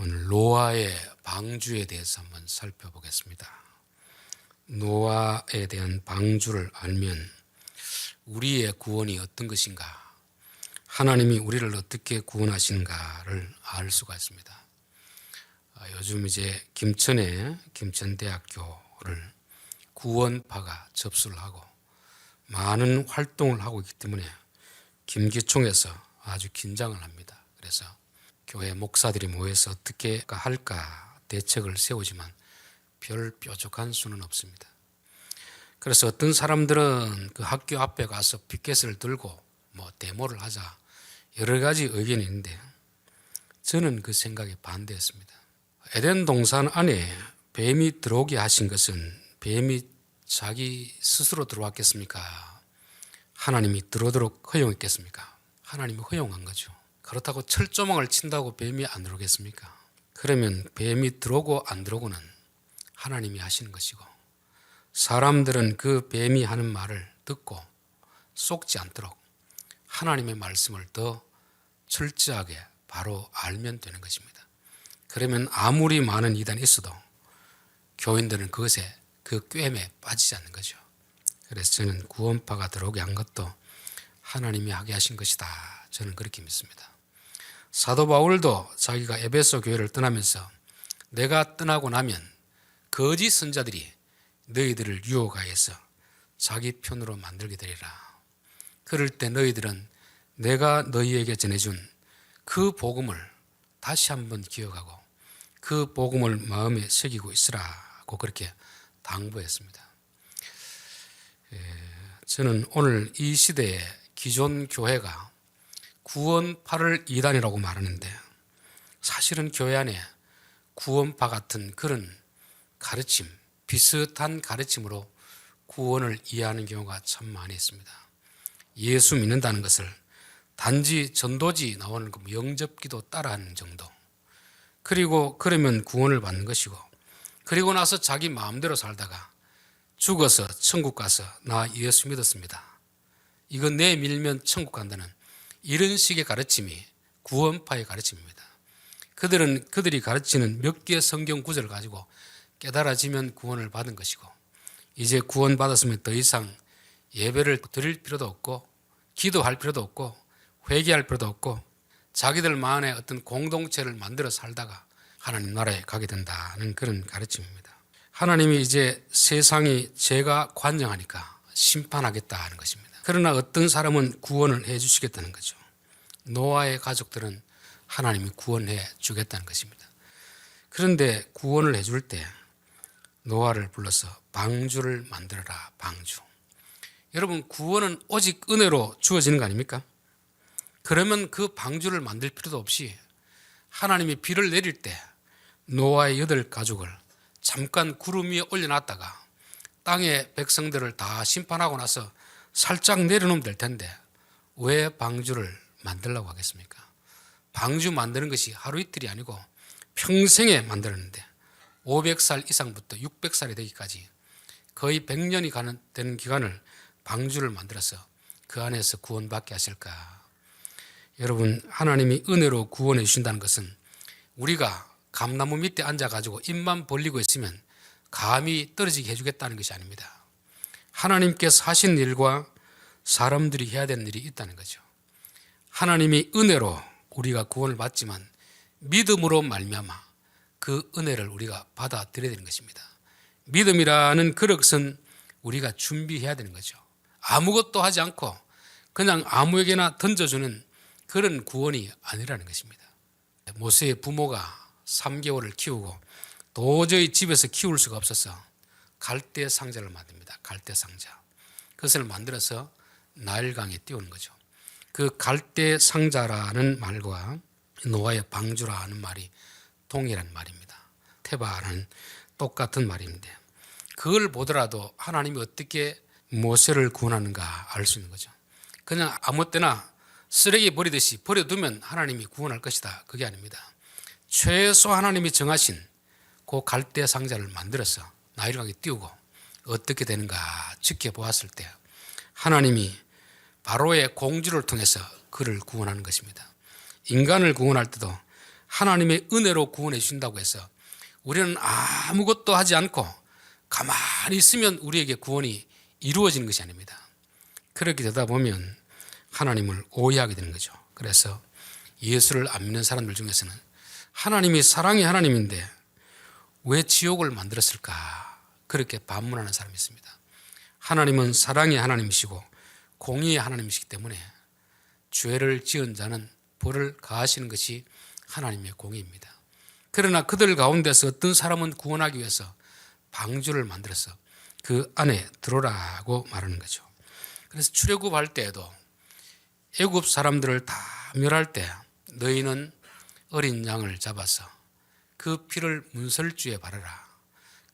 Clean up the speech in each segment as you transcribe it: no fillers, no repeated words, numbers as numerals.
오늘 노아의 방주에 대해서 한번 살펴보겠습니다. 노아에 대한 방주를 알면 우리의 구원이 어떤 것인가, 하나님이 우리를 어떻게 구원하시는가를 알 수가 있습니다. 요즘 이제 김천에 김천대학교를 구원파가 접수를 하고 많은 활동을 하고 있기 때문에 김기총에서 아주 긴장을 합니다. 그래서 교회 목사들이 모여서 어떻게 할까 대책을 세우지만 별 뾰족한 수는 없습니다. 그래서 어떤 사람들은 그 학교 앞에 가서 피켓을 들고 데모를 하자, 여러 가지 의견이 있는데 저는 그 생각에 반대했습니다. 에덴 동산 안에 뱀이 들어오게 하신 것은 뱀이 자기 스스로 들어왔겠습니까? 하나님이 들어오도록 허용했겠습니까? 하나님이 허용한 거죠. 그렇다고 철조망을 친다고 뱀이 안 들어오겠습니까? 그러면 뱀이 들어오고 안 들어오고는 하나님이 하시는 것이고, 사람들은 그 뱀이 하는 말을 듣고 속지 않도록 하나님의 말씀을 더 철저하게 바로 알면 되는 것입니다. 그러면 아무리 많은 이단이 있어도 교인들은 그것에, 그 꿰매 빠지지 않는 거죠. 그래서 저는 구원파가 들어오게 한 것도 하나님이 하게 하신 것이다, 저는 그렇게 믿습니다. 사도 바울도 자기가 에베소 교회를 떠나면서 내가 떠나고 나면 거짓 선자들이 너희들을 유혹하여서 자기 편으로 만들게 되리라. 그럴 때 너희들은 내가 너희에게 전해준 그 복음을 다시 한번 기억하고 그 복음을 마음에 새기고 있으라고 그렇게 당부했습니다. 저는 오늘 이 시대에 기존 교회가 구원파를 이단이라고 말하는데, 사실은 교회 안에 구원파 같은 그런 가르침, 비슷한 가르침으로 구원을 이해하는 경우가 참 많이 있습니다. 예수 믿는다는 것을 단지 전도지 나오는 그 영접기도 따라하는 정도, 그리고 그러면 구원을 받는 것이고, 그리고 나서 자기 마음대로 살다가 죽어서 천국 가서 나 예수 믿었습니다, 이거 내밀면 천국 간다는 이런 식의 가르침이 구원파의 가르침입니다. 그들이 가르치는 몇 개의 성경 구절을 가지고 깨달아지면 구원을 받은 것이고, 이제 구원 받았으면 더 이상 예배를 드릴 필요도 없고 기도할 필요도 없고 회개할 필요도 없고 자기들만의 어떤 공동체를 만들어 살다가 하나님 나라에 가게 된다는 그런 가르침입니다. 하나님이 이제 세상이 죄가 관영하니까 심판하겠다 하는 것입니다. 그러나 어떤 사람은 구원을 해 주시겠다는 거죠. 노아의 가족들은 하나님이 구원해 주겠다는 것입니다. 그런데 구원을 해 줄 때 노아를 불러서 방주를 만들어라, 방주. 여러분, 구원은 오직 은혜로 주어지는 거 아닙니까? 그러면 그 방주를 만들 필요도 없이 하나님이 비를 내릴 때 노아의 8가족을 잠깐 구름 위에 올려놨다가 땅의 백성들을 다 심판하고 나서 살짝 내려놓으면 될 텐데 왜 방주를 만들려고 하겠습니까? 방주 만드는 것이 하루 이틀이 아니고 평생에 만들었는데 500살 이상부터 600살이 되기까지 거의 100년이 되는 기간을 방주를 만들어서 그 안에서 구원받게 하실까? 여러분, 하나님이 은혜로 구원해 주신다는 것은 우리가 감나무 밑에 앉아가지고 입만 벌리고 있으면 감히 떨어지게 해주겠다는 것이 아닙니다. 하나님께서 하신 일과 사람들이 해야 되는 일이 있다는 거죠. 하나님이 은혜로 우리가 구원을 받지만 믿음으로 말미암아 그 은혜를 우리가 받아들여야 되는 것입니다. 믿음이라는 그릇은 우리가 준비해야 되는 거죠. 아무것도 하지 않고 그냥 아무에게나 던져주는 그런 구원이 아니라는 것입니다. 모세의 부모가 3개월을 키우고 도저히 집에서 키울 수가 없어서 갈대 상자를 만듭니다. 갈대 상자. 그것을 만들어서 나일강에 띄우는 거죠. 그 갈대 상자라는 말과 노아의 방주라는 말이 동일한 말입니다. 테바라는 똑같은 말인데, 그걸 보더라도 하나님이 어떻게 모세를 구원하는가 알 수 있는 거죠. 그냥 아무 때나 쓰레기 버리듯이 버려두면 하나님이 구원할 것이다, 그게 아닙니다. 최소 하나님이 정하신 그 갈대 상자를 만들어서 나일강에 띄우고 어떻게 되는가 지켜보았을 때 하나님이 바로의 공주를 통해서 그를 구원하는 것입니다. 인간을 구원할 때도 하나님의 은혜로 구원해 주신다고 해서 우리는 아무것도 하지 않고 가만히 있으면 우리에게 구원이 이루어지는 것이 아닙니다. 그렇게 되다 보면 하나님을 오해하게 되는 거죠. 그래서 예수를 안 믿는 사람들 중에서는 하나님이 사랑의 하나님인데 왜 지옥을 만들었을까? 그렇게 반문하는 사람이 있습니다. 하나님은 사랑의 하나님이시고 공의의 하나님이시기 때문에 죄를 지은 자는 벌을 가하시는 것이 하나님의 공의입니다. 그러나 그들 가운데서 어떤 사람은 구원하기 위해서 방주를 만들어서 그 안에 들어오라고 말하는 거죠. 그래서 출애굽할 때에도 애굽 사람들을 다 멸할 때 너희는 어린 양을 잡아서 그 피를 문설주에 바르라.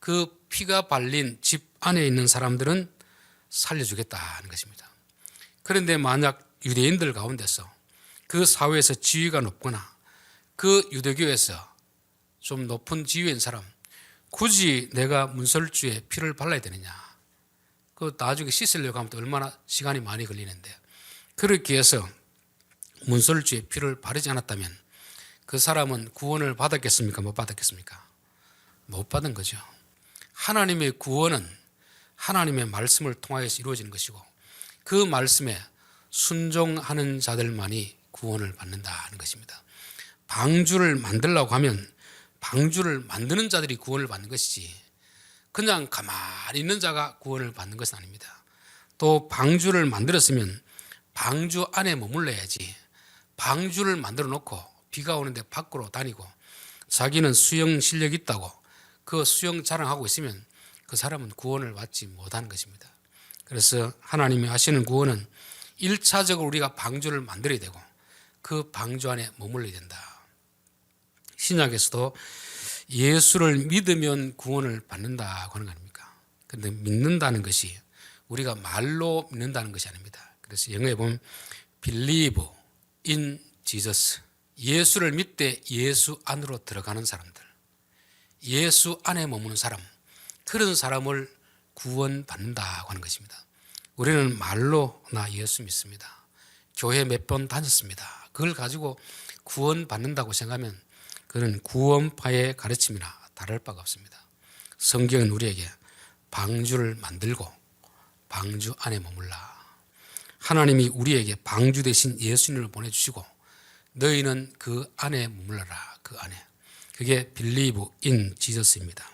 그 피가 발린 집 안에 있는 사람들은 살려주겠다는 것입니다. 그런데 만약 유대인들 가운데서 그 사회에서 지위가 높거나 그 유대교에서 좀 높은 지위인 사람, 굳이 내가 문설주에 피를 발라야 되느냐? 그 나중에 씻으려고 하면 또 얼마나 시간이 많이 걸리는데, 그렇게 해서 문설주에 피를 바르지 않았다면 그 사람은 구원을 받았겠습니까? 못 받았겠습니까? 못 받은 거죠. 하나님의 구원은 하나님의 말씀을 통하여서 이루어지는 것이고 그 말씀에 순종하는 자들만이 구원을 받는다는 것입니다. 방주를 만들려고 하면 방주를 만드는 자들이 구원을 받는 것이지 그냥 가만히 있는 자가 구원을 받는 것은 아닙니다. 또 방주를 만들었으면 방주 안에 머물러야지 방주를 만들어 놓고 비가 오는데 밖으로 다니고 자기는 수영 실력이 있다고 그 수영 자랑하고 있으면 그 사람은 구원을 받지 못하는 것입니다. 그래서 하나님이 하시는 구원은 1차적으로 우리가 방주를 만들어야 되고 그 방주 안에 머물러야 된다. 신약에서도 예수를 믿으면 구원을 받는다고 하는 거 아닙니까? 그런데 믿는다는 것이 우리가 말로 믿는다는 것이 아닙니다. 그래서 영어에 보면 believe in Jesus, 예수를 믿되 예수 안으로 들어가는 사람들, 예수 안에 머무는 사람, 그런 사람을 구원받는다고 하는 것입니다. 우리는 말로 나 예수 믿습니다, 교회 몇 번 다녔습니다, 그걸 가지고 구원받는다고 생각하면 그는 구원파의 가르침이나 다를 바가 없습니다. 성경은 우리에게 방주를 만들고 방주 안에 머물라. 하나님이 우리에게 방주 대신 예수님을 보내주시고 너희는 그 안에 머물러라. 그 안에. 그게 believe in Jesus입니다.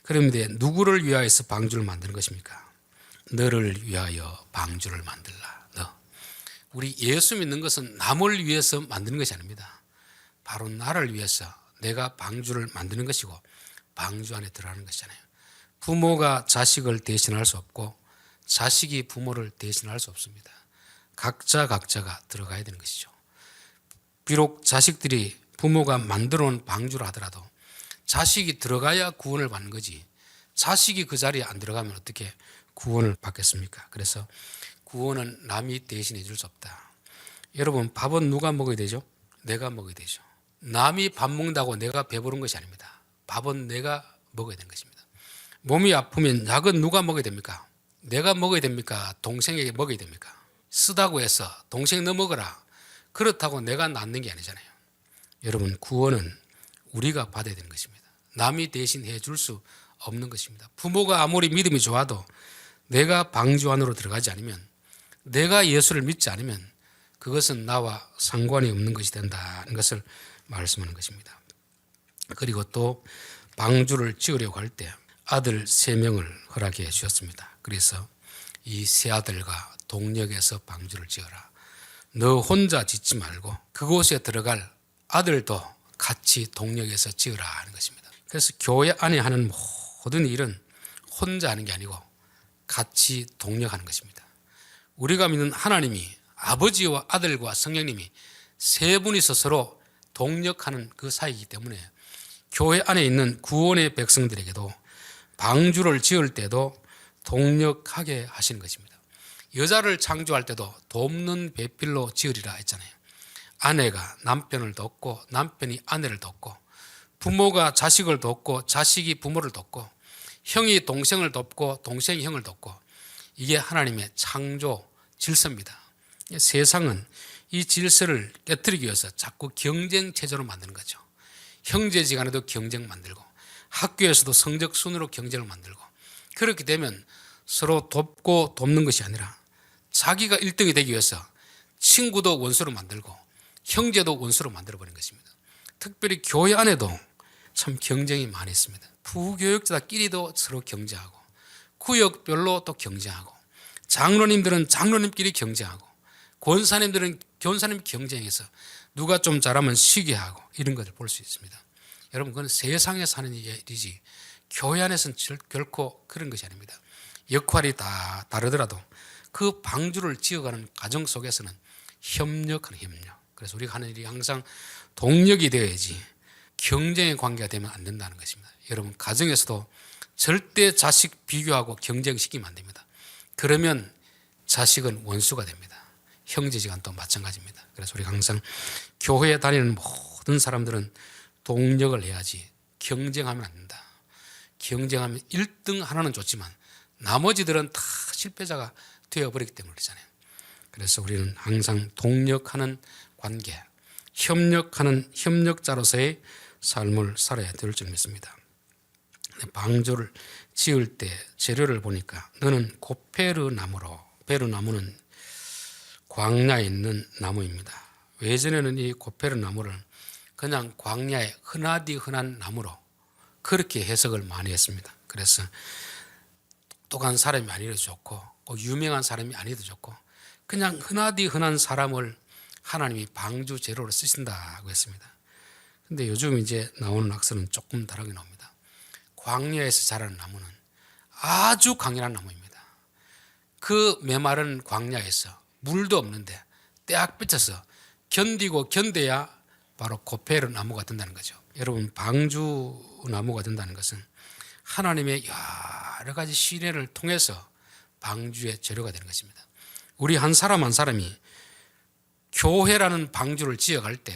그런데 누구를 위하여서 방주를 만드는 것입니까? 너를 위하여 방주를 만들라. 너. 우리 예수 믿는 것은 남을 위해서 만드는 것이 아닙니다. 바로 나를 위해서 내가 방주를 만드는 것이고 방주 안에 들어가는 것이잖아요. 부모가 자식을 대신할 수 없고 자식이 부모를 대신할 수 없습니다. 각자가 들어가야 되는 것이죠. 비록 자식들이 부모가 만들어 놓은 방주를 하더라도 자식이 들어가야 구원을 받는 거지 자식이 그 자리에 안 들어가면 어떻게 구원을 받겠습니까? 그래서 구원은 남이 대신해 줄 수 없다. 여러분, 밥은 누가 먹어야 되죠? 내가 먹어야 되죠. 남이 밥 먹는다고 내가 배부른 것이 아닙니다. 밥은 내가 먹어야 되는 것입니다. 몸이 아프면 약은 누가 먹어야 됩니까? 내가 먹어야 됩니까? 동생에게 먹어야 됩니까? 쓰다고 해서 동생 너 먹어라, 그렇다고 내가 낫는 게 아니잖아요. 여러분, 구원은 우리가 받아야 되는 것입니다. 남이 대신 해줄 수 없는 것입니다. 부모가 아무리 믿음이 좋아도 내가 방주 안으로 들어가지 않으면, 내가 예수를 믿지 않으면 그것은 나와 상관이 없는 것이 된다는 것을 말씀하는 것입니다. 그리고 또 방주를 지으려고 할 때 아들 3명을 허락해 주셨습니다. 그래서 이 세 아들과 동력에서 방주를 지어라. 너 혼자 짓지 말고 그곳에 들어갈 아들도 같이 동력에서 지으라 하는 것입니다. 그래서 교회 안에 하는 모든 일은 혼자 하는 게 아니고 같이 동력하는 것입니다. 우리가 믿는 하나님이 아버지와 아들과 성령님이 세 분이서 서로 동력하는 그 사이이기 때문에 교회 안에 있는 구원의 백성들에게도 방주를 지을 때도 동력하게 하시는 것입니다. 여자를 창조할 때도 돕는 배필로 지으리라 했잖아요. 아내가 남편을 돕고 남편이 아내를 돕고 부모가 자식을 돕고 자식이 부모를 돕고 형이 동생을 돕고 동생이 형을 돕고, 이게 하나님의 창조 질서입니다. 세상은 이 질서를 깨뜨리기 위해서 자꾸 경쟁 체제로 만드는 거죠. 형제지간에도 경쟁 만들고 학교에서도 성적 순으로 경쟁을 만들고, 그렇게 되면 서로 돕고 돕는 것이 아니라 자기가 1등이 되기 위해서 친구도 원수로 만들고 형제도 원수로 만들어버린 것입니다. 특별히 교회 안에도 참 경쟁이 많이 있습니다. 부교육자끼리도 서로 경쟁하고, 구역별로 또 경쟁하고, 장로님들은 장로님끼리 경쟁하고, 권사님들은 권사님 경쟁해서 누가 좀 잘하면 시기하고, 이런 것을 볼 수 있습니다. 여러분, 그건 세상에 사는 일이지 교회 안에서는 결코 그런 것이 아닙니다. 역할이 다 다르더라도 그 방주를 지어가는 과정 속에서는 협력하는 협력. 그래서 우리가 하는 일이 항상 동력이 되어야지 경쟁의 관계가 되면 안 된다는 것입니다. 여러분, 가정에서도 절대 자식 비교하고 경쟁시키면 안 됩니다. 그러면 자식은 원수가 됩니다. 형제지간도 마찬가지입니다. 그래서 우리가 항상 교회에 다니는 모든 사람들은 동력을 해야지 경쟁하면 안 된다. 경쟁하면 1등 하나는 좋지만 나머지들은 다 실패자가 되어버리기 때문에 그렇잖아요. 그래서 우리는 항상 동력하는 관계, 협력하는 협력자로서의 삶을 살아야 될 줄 믿습니다. 방주를 지을 때 재료를 보니까 너는 고페르 나무로, 베르 나무는 광야에 있는 나무입니다. 예전에는 이 고페르 나무를 그냥 광야에 흔하디 흔한 나무로 그렇게 해석을 많이 했습니다. 그래서 똑똑한 사람이 아니어도 좋고 유명한 사람이 아니어도 좋고 그냥 흔하디 흔한 사람을 하나님이 방주 재료로 쓰신다고 했습니다. 근데 요즘 이제 나오는 학설은 조금 다르게 나옵니다. 광야에서 자라는 나무는 아주 강인한 나무입니다. 그 메마른 광야에서 물도 없는데 떼악 삐쳐서 견디고 견뎌야 바로 고페르 나무가 된다는 거죠. 여러분, 방주 나무가 된다는 것은 하나님의 여러 가지 시련을 통해서 방주의 재료가 되는 것입니다. 우리 한 사람 한 사람이 교회라는 방주를 지어갈 때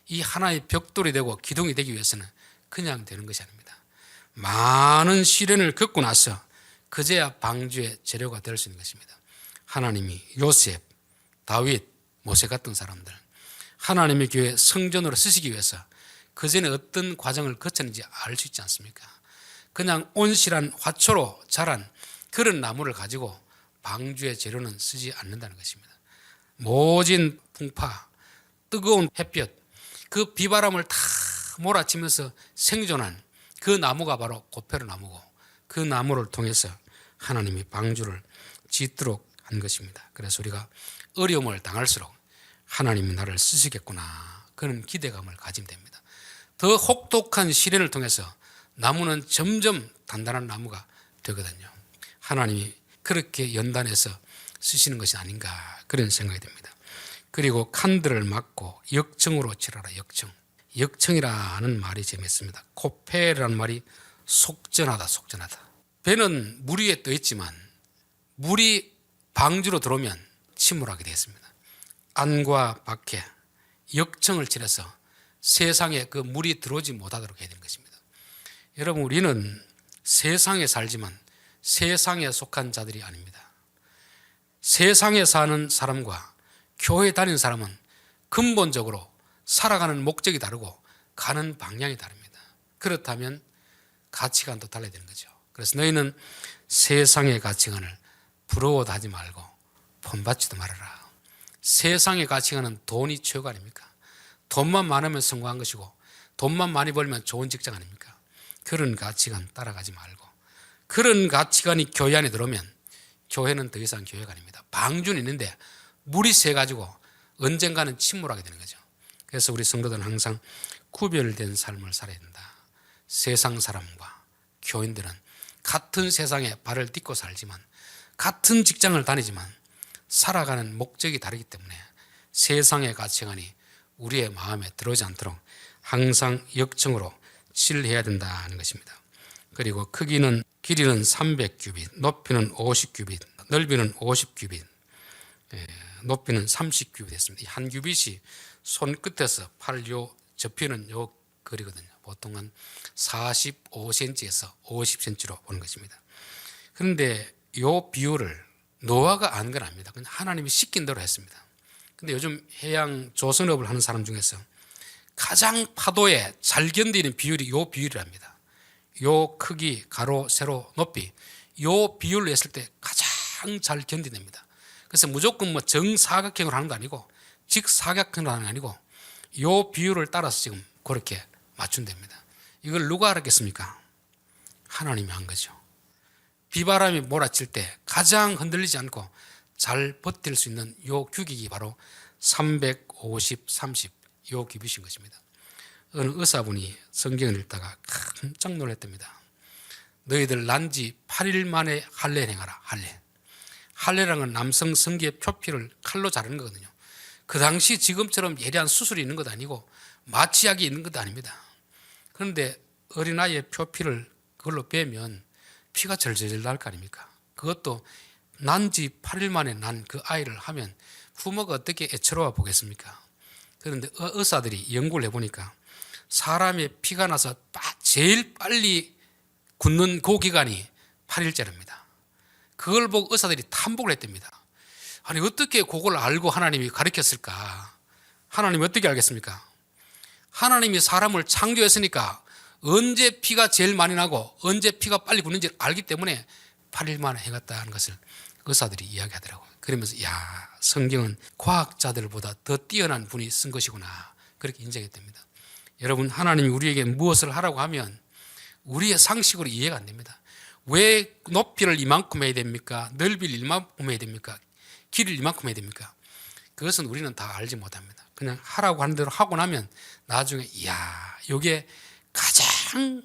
이 하나의 벽돌이 되고 기둥이 되기 위해서는 그냥 되는 것이 아닙니다. 많은 시련을 겪고 나서 그제야 방주의 재료가 될 수 있는 것입니다. 하나님이 요셉, 다윗, 모세 같은 사람들, 하나님의 교회 성전으로 쓰시기 위해서 그전에 어떤 과정을 거쳤는지 알 수 있지 않습니까? 그냥 온실한 화초로 자란 그런 나무를 가지고 방주의 재료는 쓰지 않는다는 것입니다. 모진 풍파, 뜨거운 햇볕, 그 비바람을 다 몰아치면서 생존한 그 나무가 바로 고페르 나무고, 그 나무를 통해서 하나님이 방주를 짓도록 한 것입니다. 그래서 우리가 어려움을 당할수록 하나님이 나를 쓰시겠구나, 그런 기대감을 가지면 됩니다. 더 혹독한 시련을 통해서 나무는 점점 단단한 나무가 되거든요. 하나님이 그렇게 연단해서 쓰시는 것이 아닌가, 그런 생각이 듭니다. 그리고 칸들을 막고 역청으로 칠하라. 역청. 역청이라는 말이 재밌습니다. 코페라는 말이 속전하다, 속전하다. 배는 물 위에 떠 있지만 물이 방주로 들어오면 침몰하게 되었습니다. 안과 밖에 역청을 칠해서 세상에 그 물이 들어오지 못하도록 해야 되는 것입니다. 여러분, 우리는 세상에 살지만 세상에 속한 자들이 아닙니다. 세상에 사는 사람과 교회 다니는 사람은 근본적으로 살아가는 목적이 다르고 가는 방향이 다릅니다. 그렇다면 가치관도 달라야 되는 거죠. 그래서 너희는 세상의 가치관을 부러워도 하지 말고 본받지도 말아라. 세상의 가치관은 돈이 최고 아닙니까? 돈만 많으면 성공한 것이고 돈만 많이 벌면 좋은 직장 아닙니까? 그런 가치관 따라가지 말고, 그런 가치관이 교회 안에 들어오면 교회는 더 이상 교회가 아닙니다. 방주는 있는데 물이 새가지고 언젠가는 침몰하게 되는 거죠. 그래서 우리 성도들은 항상 구별된 삶을 살아야 된다. 세상 사람과 교인들은 같은 세상에 발을 딛고 살지만, 같은 직장을 다니지만 살아가는 목적이 다르기 때문에 세상의 가치관이 우리의 마음에 들어오지 않도록 항상 역청으로 칠해야 된다는 것입니다. 그리고 크기는, 길이는 300규빗, 높이는 50규빗, 넓이는 50규빗, 높이는 30규빗 됐습니다. 한 규빗이 손끝에서 팔 요 접히는 요 거리거든요. 보통 한 45cm에서 50cm로 보는 것입니다. 그런데 요 비율을 노아가 안 건 아닙니다. 그냥 하나님이 시킨 대로 했습니다. 근데 요즘 해양 조선업을 하는 사람 중에서 가장 파도에 잘 견디는 비율이 요 비율이랍니다. 요 크기, 가로, 세로, 높이 요 비율로 했을 때 가장 잘 견디냅니다. 그래서 무조건 뭐 정사각형으로 하는 거 아니고 직사각형으로 하는 거 아니고 요 비율을 따라서 지금 그렇게 맞춘답니다. 이걸 누가 알았겠습니까? 하나님이 한 거죠. 비바람이 몰아칠 때 가장 흔들리지 않고 잘 버틸 수 있는 요 규격이 바로 350, 30 요 규빗인 것입니다. 어느 의사분이 성경을 읽다가 깜짝 놀랐답니다. 너희들 난지 8일 만에 할례 행하라. 할례라는 건 남성 성기의 표피를 칼로 자르는 거거든요. 그 당시 지금처럼 예리한 수술이 있는 것도 아니고 마취약이 있는 것도 아닙니다. 그런데 어린아이의 표피를 그걸로 빼면 피가 절절절 날 거 아닙니까? 그것도 난지 8일 만에 난 그 아이를 하면 부모가 어떻게 애처로워 보겠습니까? 그런데 의사들이 연구를 해보니까 사람의 피가 나서 제일 빨리 굳는 그 기간이 8일째랍니다. 그걸 보고 의사들이 탐복을 했답니다. 아니 어떻게 그걸 알고 하나님이 가르쳤을까? 하나님이 어떻게 알겠습니까? 하나님이 사람을 창조했으니까 언제 피가 제일 많이 나고 언제 피가 빨리 굳는지 알기 때문에 8일 만에 해갔다는 것을 의사들이 이야기하더라고요. 그러면서 야, 성경은 과학자들보다 더 뛰어난 분이 쓴 것이구나 그렇게 인정했답니다. 여러분, 하나님이 우리에게 무엇을 하라고 하면 우리의 상식으로 이해가 안 됩니다. 왜 높이를 이만큼 해야 됩니까? 넓이를 이만큼 해야 됩니까? 길이를 이만큼 해야 됩니까? 그것은 우리는 다 알지 못합니다. 그냥 하라고 하는 대로 하고 나면 나중에 이야, 이게 가장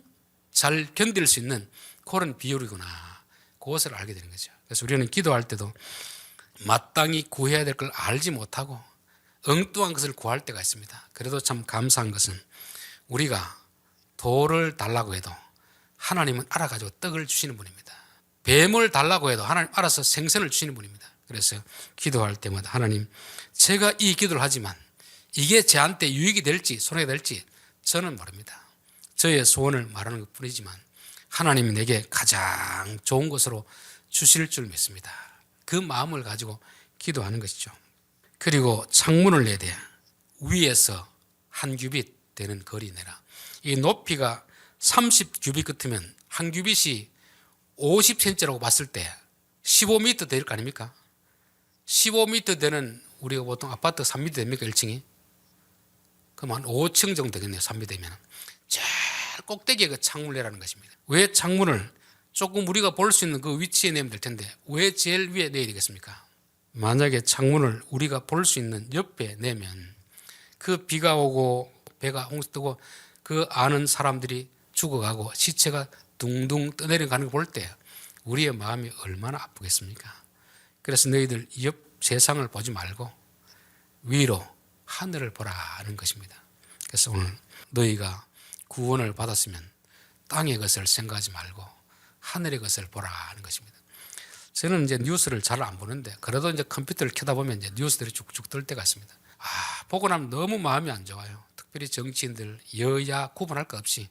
잘 견딜 수 있는 그런 비율이구나, 그것을 알게 되는 거죠. 그래서 우리는 기도할 때도 마땅히 구해야 될 걸 알지 못하고 엉뚱한 것을 구할 때가 있습니다. 그래도 참 감사한 것은 우리가 돌을 달라고 해도 하나님은 알아가지고 떡을 주시는 분입니다. 뱀을 달라고 해도 하나님 알아서 생선을 주시는 분입니다. 그래서 기도할 때마다 하나님, 제가 이 기도를 하지만 이게 저한테 유익이 될지 손해가 될지 저는 모릅니다. 저의 소원을 말하는 것 뿐이지만 하나님이 내게 가장 좋은 것으로 주실 줄 믿습니다. 그 마음을 가지고 기도하는 것이죠. 그리고 창문을 내야 돼. 위에서 한 규빗 되는 거리 내라. 이 높이가 30규빗 같으면 한 규빗이 50cm라고 봤을 때 15m 될 거 아닙니까? 15m 되는, 우리가 보통 아파트 3m 됩니까? 1층이? 그럼 한 5층 정도 되겠네요. 3m 되면. 제일 꼭대기에 그 창문을 내라는 것입니다. 왜 창문을 조금 우리가 볼 수 있는 그 위치에 내면 될 텐데 왜 제일 위에 내야 되겠습니까? 만약에 창문을 우리가 볼 수 있는 옆에 내면 그 비가 오고 배가 홍수 뜨고 그 아는 사람들이 죽어가고 시체가 둥둥 떠내려가는 걸 볼 때 우리의 마음이 얼마나 아프겠습니까? 그래서 너희들 옆 세상을 보지 말고 위로 하늘을 보라는 것입니다. 그래서 오늘 너희가 구원을 받았으면 땅의 것을 생각하지 말고 하늘의 것을 보라는 것입니다. 저는 이제 뉴스를 잘 안 보는데 그래도 이제 컴퓨터를 켜다 보면 이제 뉴스들이 쭉쭉 뜰 때가 있습니다. 보고 나면 너무 마음이 안 좋아요. 특별히 정치인들 여야 구분할 것 없이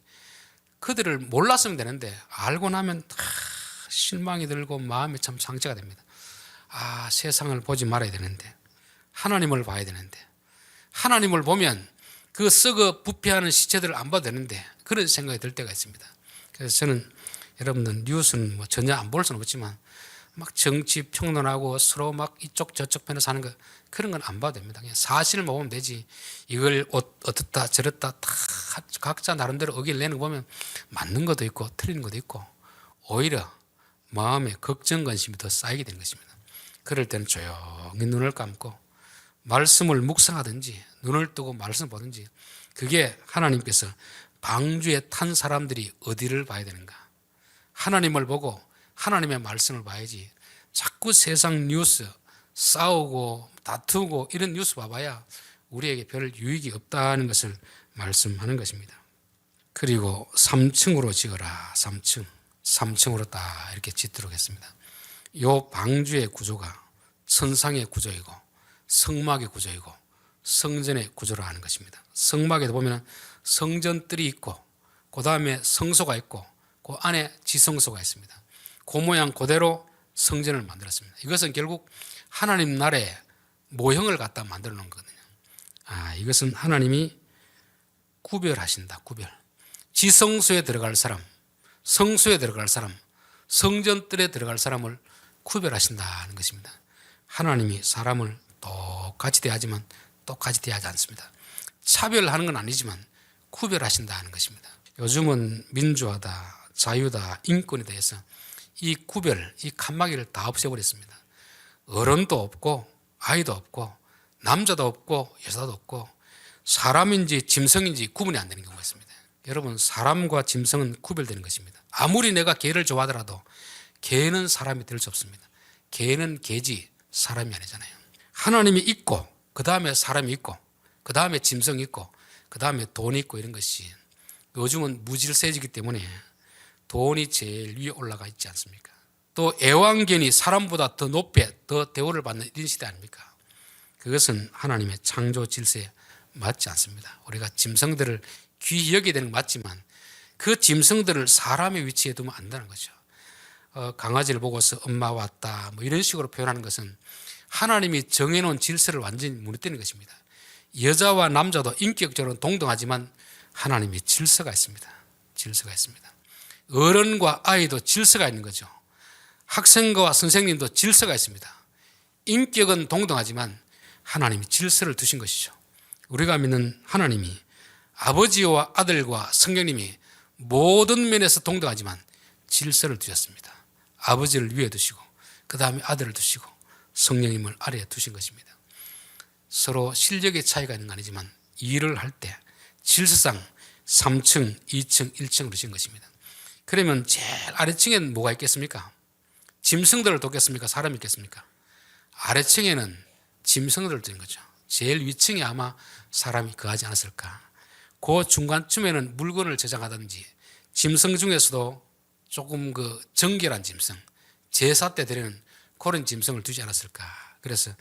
그들을 몰랐으면 되는데 알고 나면 다 실망이 들고 마음이 참 상처가 됩니다. 세상을 보지 말아야 되는데 하나님을 봐야 되는데 하나님을 보면 그 썩어 부패하는 시체들을 안 봐도 되는데 그런 생각이 들 때가 있습니다. 그래서 저는 여러분들 뉴스는 뭐 전혀 안 볼 수는 없지만 막 정치 평론하고 서로 막 이쪽 저쪽 편에서 하는 거 그런 건 안 봐도 됩니다. 그냥 사실을 보면 되지. 이걸 어떻다 저렇다 다 각자 나름대로 의견을 내는 거 보면 맞는 것도 있고 틀린 것도 있고 오히려 마음에 걱정 관심이 더 쌓이게 되는 것입니다. 그럴 때는 조용히 눈을 감고 말씀을 묵상하든지 눈을 뜨고 말씀을 보든지, 그게 하나님께서 방주에 탄 사람들이 어디를 봐야 되는가, 하나님을 보고 하나님의 말씀을 봐야지 자꾸 세상 뉴스 싸우고 다투고 이런 뉴스 봐봐야 우리에게 별 유익이 없다는 것을 말씀하는 것입니다. 그리고 3층으로 지어라. 3층으로 딱 이렇게 짓도록 했습니다. 이 방주의 구조가 천상의 구조이고 성막의 구조이고 성전의 구조로 하는 것입니다. 성막에도 보면 성전뜰이 있고 그 다음에 성소가 있고 그 안에 지성소가 있습니다. 그 모양 그대로 성전을 만들었습니다. 이것은 결국 하나님 나라의 모형을 갖다 만들어 놓은 거거든요. 이것은 하나님이 구별하신다. 구별. 지성소에 들어갈 사람, 성소에 들어갈 사람, 성전뜰에 들어갈 사람을 구별하신다는 것입니다. 하나님이 사람을 똑같이 대하지만 똑같이 대하지 않습니다. 차별하는 건 아니지만 구별하신다는 것입니다. 요즘은 민주화다, 자유다, 인권에 대해서 이 구별, 이 칸막이를 다 없애버렸습니다. 어른도 없고 아이도 없고 남자도 없고 여자도 없고 사람인지 짐승인지 구분이 안 되는 경우가 있습니다. 여러분, 사람과 짐승은 구별되는 것입니다. 아무리 내가 개를 좋아하더라도 개는 사람이 될 수 없습니다. 개는 개지 사람이 아니잖아요. 하나님이 있고 그 다음에 사람이 있고 그 다음에 짐승이 있고 그 다음에 돈이 있고 이런 것이 요즘은 무질서해지기 때문에 돈이 제일 위에 올라가 있지 않습니까? 또 애완견이 사람보다 더 높게 더 대우를 받는 이런 시대 아닙니까? 그것은 하나님의 창조 질서에 맞지 않습니다. 우리가 짐승들을 귀히 여기게 되는 건 맞지만 그 짐승들을 사람의 위치에 두면 안 되는 거죠. 강아지를 보고서 엄마 왔다 뭐 이런 식으로 표현하는 것은 하나님이 정해놓은 질서를 완전히 무너뜨리는 것입니다. 여자와 남자도 인격적으로 동등하지만 하나님이 질서가 있습니다. 질서가 있습니다. 어른과 아이도 질서가 있는 거죠. 학생과 선생님도 질서가 있습니다. 인격은 동등하지만 하나님이 질서를 두신 것이죠. 우리가 믿는 하나님이 아버지와 아들과 성령님이 모든 면에서 동등하지만 질서를 두셨습니다. 아버지를 위에 두시고 그 다음에 아들을 두시고 성령님을 아래에 두신 것입니다. 서로 실력의 차이가 있는 건 아니지만 일을 할 때 질서상 3층, 2층, 1층으로 두신 것입니다. 그러면 제일 아래층에는 뭐가 있겠습니까? 짐승들을 돕겠습니까? 사람이 있겠습니까? 아래층에는 짐승들을 두는 거죠. 제일 위층에 아마 사람이 거하지 않았을까. 그 중간쯤에는 물건을 저장하든지 짐승 중에서도 조금 정결한 짐승, 제사 때 드리는 그런 짐승을 두지 않았을까. 그래서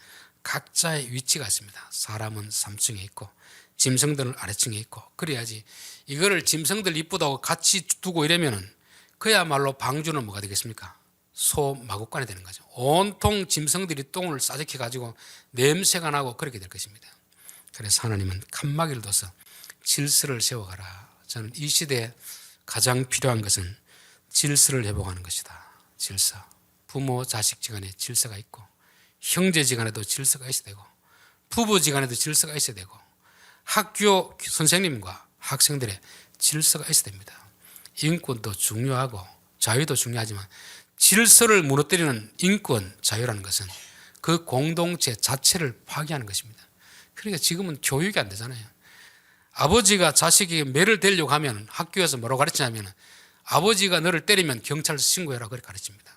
각자의 위치가 있습니다. 사람은 3층에 있고 짐승들은 아래층에 있고 그래야지. 이거를 짐승들 이쁘다고 같이 두고 이러면은 그야말로 방주는 뭐가 되겠습니까? 소 마구간이 되는 거죠. 온통 짐승들이 똥을 싸적해 가지고 냄새가 나고 그렇게 될 것입니다. 그래서 하나님은 칸막이를 둬서 질서를 세워가라. 저는 이 시대에 가장 필요한 것은 질서를 회복하는 것이다. 질서. 부모 자식지간에 질서가 있고 형제지간에도 질서가 있어야 되고 부부지간에도 질서가 있어야 되고 학교 선생님과 학생들의 질서가 있어야 됩니다. 인권도 중요하고 자유도 중요하지만 질서를 무너뜨리는 인권, 자유라는 것은 그 공동체 자체를 파괴하는 것입니다. 그러니까 지금은 교육이 안 되잖아요. 아버지가 자식에게 매를 대려고 하면 학교에서 뭐라고 가르치냐면 아버지가 너를 때리면 경찰서 신고해라 그렇게 가르칩니다.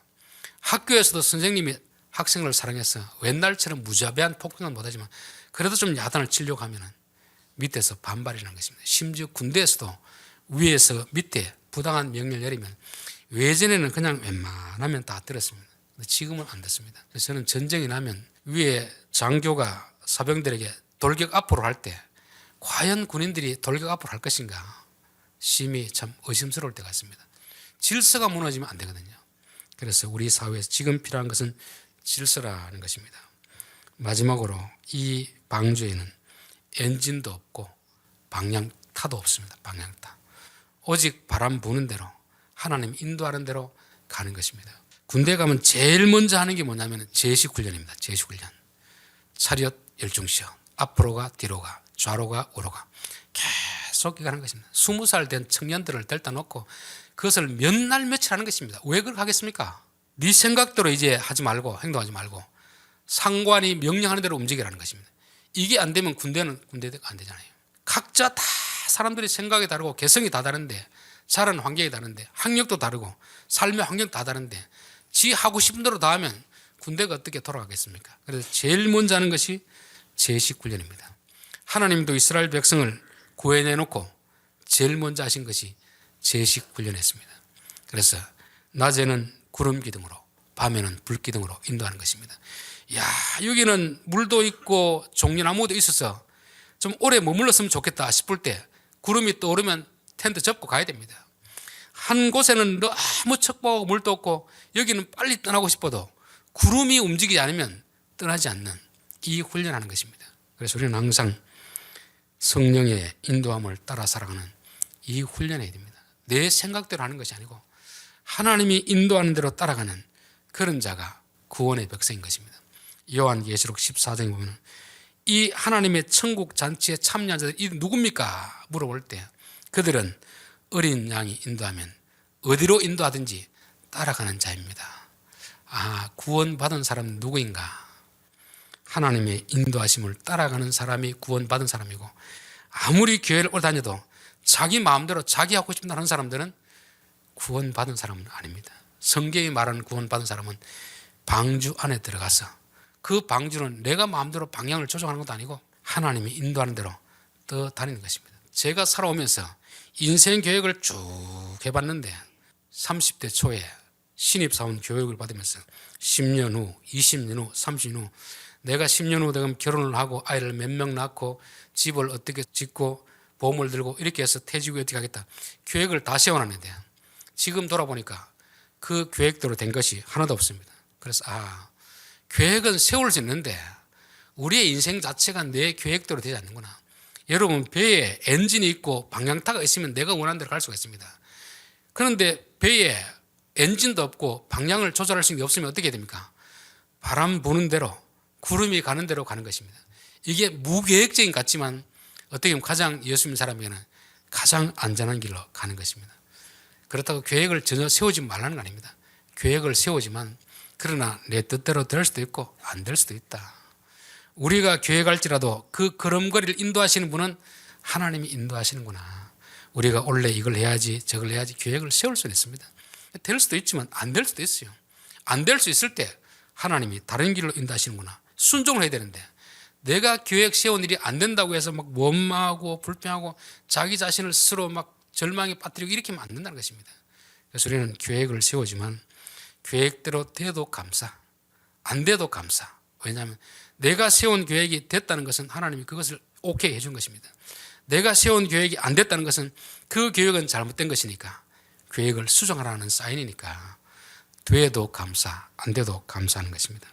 학교에서도 선생님이 학생을 사랑해서 옛날처럼 무자비한 폭행은 못하지만 그래도 좀 야단을 치려고 하면 밑에서 반발이라는 것입니다. 심지어 군대에서도 위에서 밑에 부당한 명령을 내리면 예전에는 그냥 웬만하면 다 들었습니다. 지금은 안 됐습니다. 그래서 저는 전쟁이 나면 위에 장교가 사병들에게 돌격 앞으로 할 때 과연 군인들이 돌격 앞으로 할 것인가 심히 참 의심스러울 때가 있습니다. 질서가 무너지면 안 되거든요. 그래서 우리 사회에서 지금 필요한 것은 질서라는 것입니다. 마지막으로 이 방주에는 엔진도 없고 방향타도 없습니다. 방향타. 오직 바람 부는 대로 하나님 인도하는 대로 가는 것입니다. 군대 가면 제일 먼저 하는 게 뭐냐면 제식 훈련입니다. 제식 훈련. 차렷 열중시험. 앞으로 가 뒤로 가 좌로 가 우로 가 계속 가는 것입니다. 20살 된 청년들을 데려다 놓고 그것을 몇 날 며칠 하는 것입니다. 왜 그렇게 하겠습니까? 네 생각대로 이제 하지 말고 행동하지 말고 상관이 명령하는 대로 움직이라는 것입니다. 이게 안 되면 군대가 안 되잖아요. 각자 다 사람들이 생각이 다르고 개성이 다 다른데 자란 환경이 다른데 학력도 다르고 삶의 환경도 다 다른데 지 하고 싶은 대로 다 하면 군대가 어떻게 돌아가겠습니까? 그래서 제일 먼저 하는 것이 제식 훈련입니다. 하나님도 이스라엘 백성을 구해내놓고 제일 먼저 하신 것이 제식 훈련했습니다. 그래서 낮에는 구름 기둥으로 밤에는 불 기둥으로 인도하는 것입니다. 야, 여기는 물도 있고 종려나무도 있어서 좀 오래 머물렀으면 좋겠다 싶을 때 구름이 떠오르면 텐트 접고 가야 됩니다. 한 곳에는 너무 척박하고 물도 없고 여기는 빨리 떠나고 싶어도 구름이 움직이지 않으면 떠나지 않는 이 훈련하는 것입니다. 그래서 우리는 항상 성령의 인도함을 따라 살아가는 이 훈련해야 됩니다. 내 생각대로 하는 것이 아니고 하나님이 인도하는 대로 따라가는 그런 자가 구원의 백성인 것입니다. 요한계시록 14장에 보면 이 하나님의 천국 잔치에 참여한 자들이 누굽니까? 물어볼 때 그들은 어린 양이 인도하면 어디로 인도하든지 따라가는 자입니다. 구원받은 사람은 누구인가? 하나님의 인도하심을 따라가는 사람이 구원받은 사람이고, 아무리 교회를 오래 다녀도 자기 마음대로 자기 하고 싶다 하는 사람들은 구원받은 사람은 아닙니다. 성경이 말하는 구원받은 사람은 방주 안에 들어가서 그 방주는 내가 마음대로 방향을 조정하는 것도 아니고 하나님이 인도하는 대로 떠다니는 것입니다. 제가 살아오면서 인생 계획을 쭉 해봤는데 30대 초에 신입사원 교육을 받으면서 10년 후, 20년 후, 30년 후 내가 10년 후 되면 결혼을 하고 아이를 몇 명 낳고 집을 어떻게 짓고 보험을 들고 이렇게 해서 퇴직 후에 어떻게 하겠다 계획을 다 세워놨는데 지금 돌아보니까 그 계획대로 된 것이 하나도 없습니다. 그래서 계획은 세울 수 있는데 우리의 인생 자체가 내 계획대로 되지 않는구나. 여러분, 배에 엔진이 있고 방향타가 있으면 내가 원하는 대로 갈 수가 있습니다. 그런데 배에 엔진도 없고 방향을 조절할 수 있는 게 없으면 어떻게 됩니까? 바람 부는 대로 구름이 가는 대로 가는 것입니다. 이게 무계획적인 것 같지만 어떻게 보면 가장 예수 믿는 사람에게는 가장 안전한 길로 가는 것입니다. 그렇다고 계획을 전혀 세우지 말라는 거 아닙니다. 계획을 세우지만 그러나 내 뜻대로 될 수도 있고 안 될 수도 있다. 우리가 계획할지라도 그 걸음걸이를 인도하시는 분은 하나님이 인도하시는구나. 우리가 원래 이걸 해야지 저걸 해야지 계획을 세울 수는 있습니다. 될 수도 있지만 안 될 수도 있어요. 안 될 수 있을 때 하나님이 다른 길로 인도하시는구나. 순종을 해야 되는데 내가 계획 세운 일이 안 된다고 해서 막 원망하고 불평하고 자기 자신을 스스로 막 절망에 빠뜨리고 이렇게 하면 안 된다는 것입니다. 그래서 우리는 계획을 세우지만 계획대로 돼도 감사, 안 돼도 감사. 왜냐하면 내가 세운 계획이 됐다는 것은 하나님이 그것을 오케이 해준 것입니다. 내가 세운 계획이 안 됐다는 것은 그 계획은 잘못된 것이니까 계획을 수정하라는 사인이니까 돼도 감사, 안 돼도 감사하는 것입니다.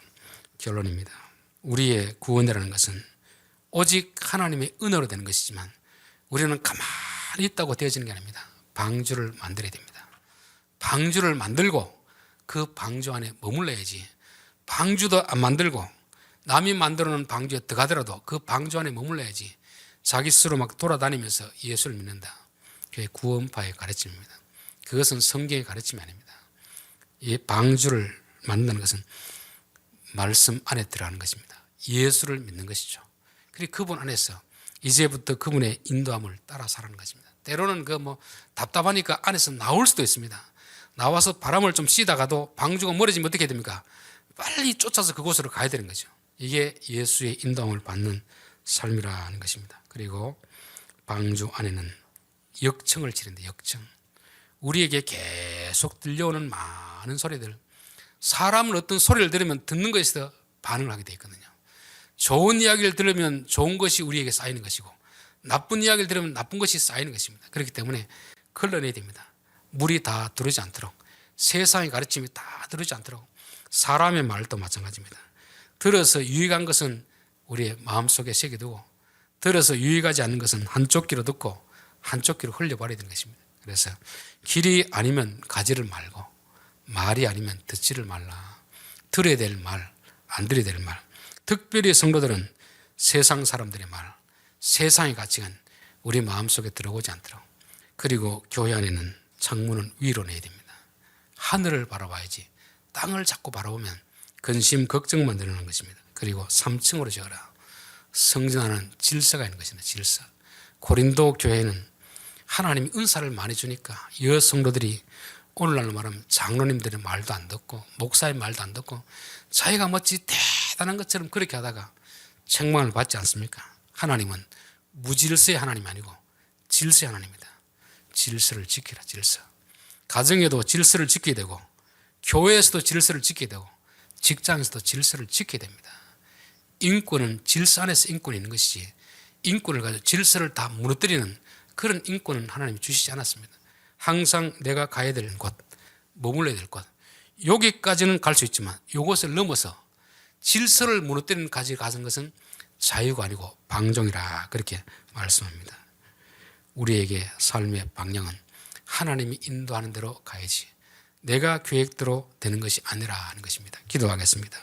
결론입니다. 우리의 구원이라는 것은 오직 하나님의 은혜로 되는 것이지만 우리는 가만히 있다고 되어지는 게 아닙니다. 방주를 만들어야 됩니다. 방주를 만들고 그 방주 안에 머물러야지. 방주도 안 만들고 남이 만들어 놓은 방주에 들어가더라도 그 방주 안에 머물러야지. 자기 스스로 막 돌아다니면서 예수를 믿는다. 그게 구원파의 가르침입니다. 그것은 성경의 가르침이 아닙니다. 이 방주를 만드는 것은 말씀 안에 들어가는 것입니다. 예수를 믿는 것이죠. 그리고 그분 안에서 이제부터 그분의 인도함을 따라 살아가는 것입니다. 때로는 답답하니까 안에서 나올 수도 있습니다. 나와서 바람을 좀 쐬다가도 방주가 멀어지면 어떻게 됩니까? 빨리 쫓아서 그곳으로 가야 되는 거죠. 이게 예수의 인도함을 받는 삶이라는 것입니다. 그리고 방주 안에는 역청을 치는데 역청. 우리에게 계속 들려오는 많은 소리들. 사람은 어떤 소리를 들으면 듣는 것에서 반응을 하게 되어 있거든요. 좋은 이야기를 들으면 좋은 것이 우리에게 쌓이는 것이고 나쁜 이야기를 들으면 나쁜 것이 쌓이는 것입니다. 그렇기 때문에 걸러내야 됩니다. 물이 다 들어오지 않도록, 세상의 가르침이 다 들어오지 않도록 사람의 말도 마찬가지입니다. 들어서 유익한 것은 우리의 마음속에 새겨두고 들어서 유익하지 않는 것은 한쪽 귀로 듣고 한쪽 귀로 흘려버려야 되는 것입니다. 그래서 길이 아니면 가지를 말고 말이 아니면 듣지를 말라. 들어야 될 말, 안 들어야 될 말. 특별히 성도들은 세상 사람들의 말, 세상의 가치관 우리 마음속에 들어오지 않도록. 그리고 교회 안에는 창문은 위로 내야 됩니다. 하늘을 바라봐야지. 땅을 자꾸 바라보면 근심, 걱정만 늘어나는 것입니다. 그리고 3층으로 지어라. 성전 안은 질서가 있는 것입니다. 질서. 고린도 교회는 하나님이 은사를 많이 주니까 여성도들이 오늘날로 말하면 장로님들의 말도 안 듣고 목사의 말도 안 듣고 자기가 멋지 대단한 것처럼 그렇게 하다가 책망을 받지 않습니까? 하나님은 무질서의 하나님이 아니고 질서의 하나님입니다. 질서를 지키라. 질서. 가정에도 질서를 지켜야 되고 교회에서도 질서를 지켜야 되고 직장에서도 질서를 지켜야 됩니다. 인권은 질서 안에서 인권이 있는 것이지 인권을 가지고 질서를 다 무너뜨리는 그런 인권은 하나님이 주시지 않았습니다. 항상 내가 가야 될 곳, 머물러야 될 곳, 여기까지는 갈 수 있지만 이곳을 넘어서 질서를 무너뜨리는 가지 가는 것은 자유가 아니고 방종이라 그렇게 말씀합니다. 우리에게 삶의 방향은 하나님이 인도하는 대로 가야지 내가 계획대로 되는 것이 아니라 하는 것입니다. 기도하겠습니다.